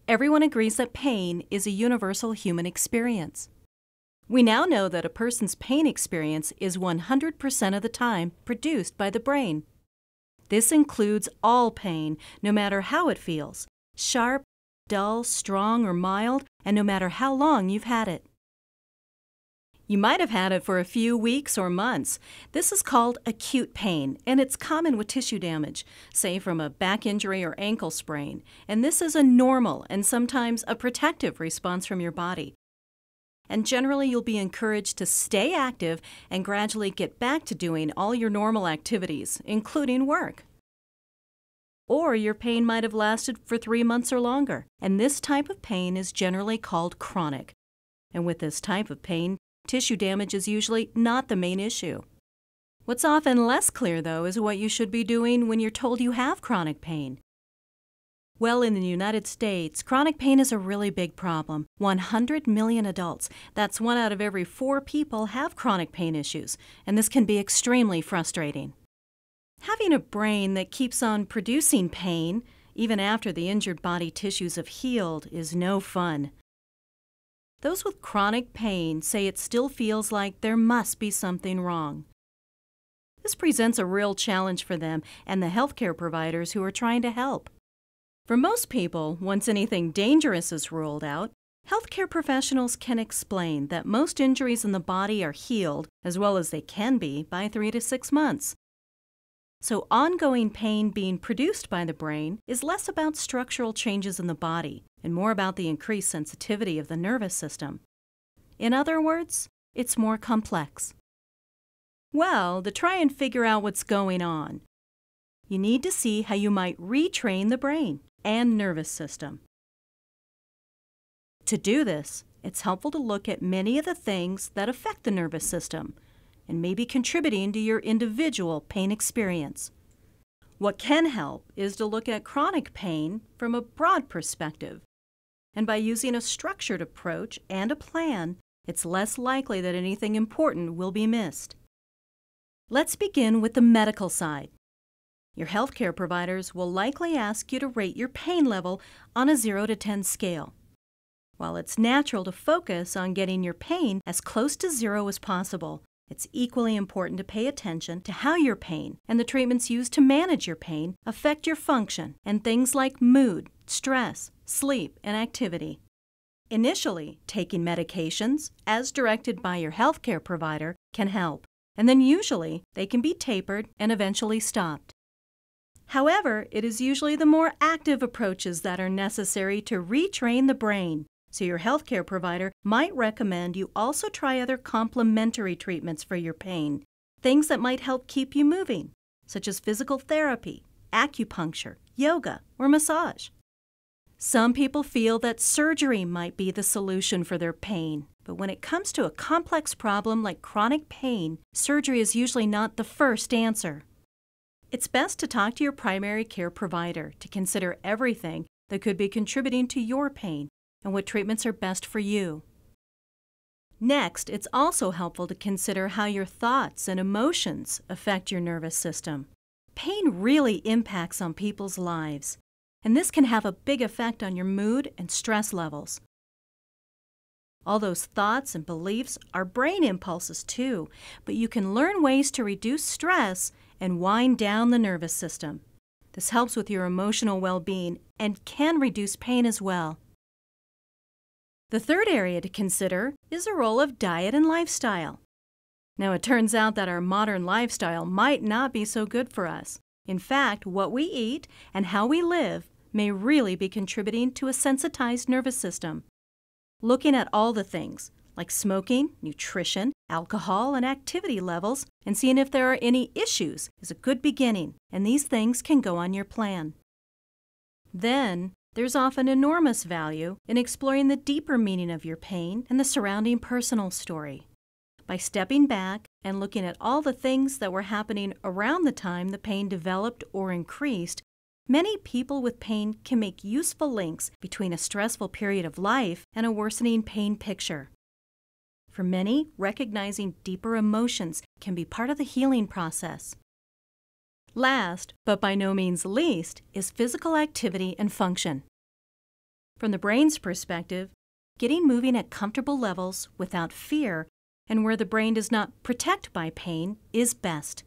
Everyone agrees that pain is a universal human experience. We now know that a person's pain experience is 100% of the time produced by the brain. This includes all pain, no matter how it feels, sharp, dull, strong, or mild, and no matter how long you've had it. You might have had it for a few weeks or months. This is called acute pain, and it's common with tissue damage, say from a back injury or ankle sprain. And this is a normal and sometimes a protective response from your body. And generally, you'll be encouraged to stay active and gradually get back to doing all your normal activities, including work. Or your pain might have lasted for 3 months or longer, and this type of pain is generally called chronic. And with this type of pain, tissue damage is usually not the main issue. What's often less clear, though, is what you should be doing when you're told you have chronic pain. Well, in the United States, chronic pain is a really big problem. 100 million adults, that's 1 out of every 4 people, have chronic pain issues, and this can be extremely frustrating. Having a brain that keeps on producing pain, even after the injured body tissues have healed, is no fun. Those with chronic pain say it still feels like there must be something wrong. This presents a real challenge for them and the healthcare providers who are trying to help. For most people, once anything dangerous is ruled out, healthcare professionals can explain that most injuries in the body are healed, as well as they can be, by 3 to 6 months. So ongoing pain being produced by the brain is less about structural changes in the body and more about the increased sensitivity of the nervous system. In other words, it's more complex. Well, to try and figure out what's going on, you need to see how you might retrain the brain and nervous system. To do this, it's helpful to look at many of the things that affect the nervous system and may be contributing to your individual pain experience. What can help is to look at chronic pain from a broad perspective, and by using a structured approach and a plan, it's less likely that anything important will be missed. Let's begin with the medical side. Your healthcare providers will likely ask you to rate your pain level on a 0 to 10 scale. While it's natural to focus on getting your pain as close to 0 as possible, it's equally important to pay attention to how your pain and the treatments used to manage your pain affect your function and things like mood, stress, sleep, and activity. Initially, taking medications, as directed by your healthcare provider, can help, and then usually they can be tapered and eventually stopped. However, it is usually the more active approaches that are necessary to retrain the brain, so your healthcare provider might recommend you also try other complementary treatments for your pain, things that might help keep you moving, such as physical therapy, acupuncture, yoga, or massage. Some people feel that surgery might be the solution for their pain, but when it comes to a complex problem like chronic pain, surgery is usually not the first answer. It's best to talk to your primary care provider to consider everything that could be contributing to your pain and what treatments are best for you. Next, it's also helpful to consider how your thoughts and emotions affect your nervous system. Pain really impacts on people's lives, and this can have a big effect on your mood and stress levels. All those thoughts and beliefs are brain impulses too, but you can learn ways to reduce stress and wind down the nervous system. This helps with your emotional well-being and can reduce pain as well. The third area to consider is the role of diet and lifestyle. Now, it turns out that our modern lifestyle might not be so good for us. In fact, what we eat and how we live may really be contributing to a sensitized nervous system. Looking at all the things, like smoking, nutrition, alcohol, and activity levels, and seeing if there are any issues is a good beginning, and these things can go on your plan. Then, there's often enormous value in exploring the deeper meaning of your pain and the surrounding personal story. By stepping back and looking at all the things that were happening around the time the pain developed or increased, many people with pain can make useful links between a stressful period of life and a worsening pain picture. For many, recognizing deeper emotions can be part of the healing process. Last, but by no means least, is physical activity and function. From the brain's perspective, getting moving at comfortable levels without fear and where the brain does not protect by pain is best.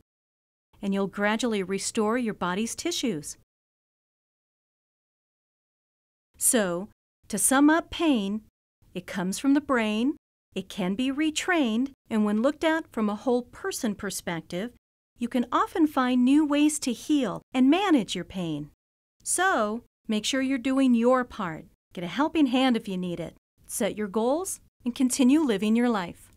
And you'll gradually restore your body's tissues. So, to sum up pain, it comes from the brain, it can be retrained, and when looked at from a whole person perspective, you can often find new ways to heal and manage your pain. So, make sure you're doing your part. Get a helping hand if you need it. Set your goals and continue living your life.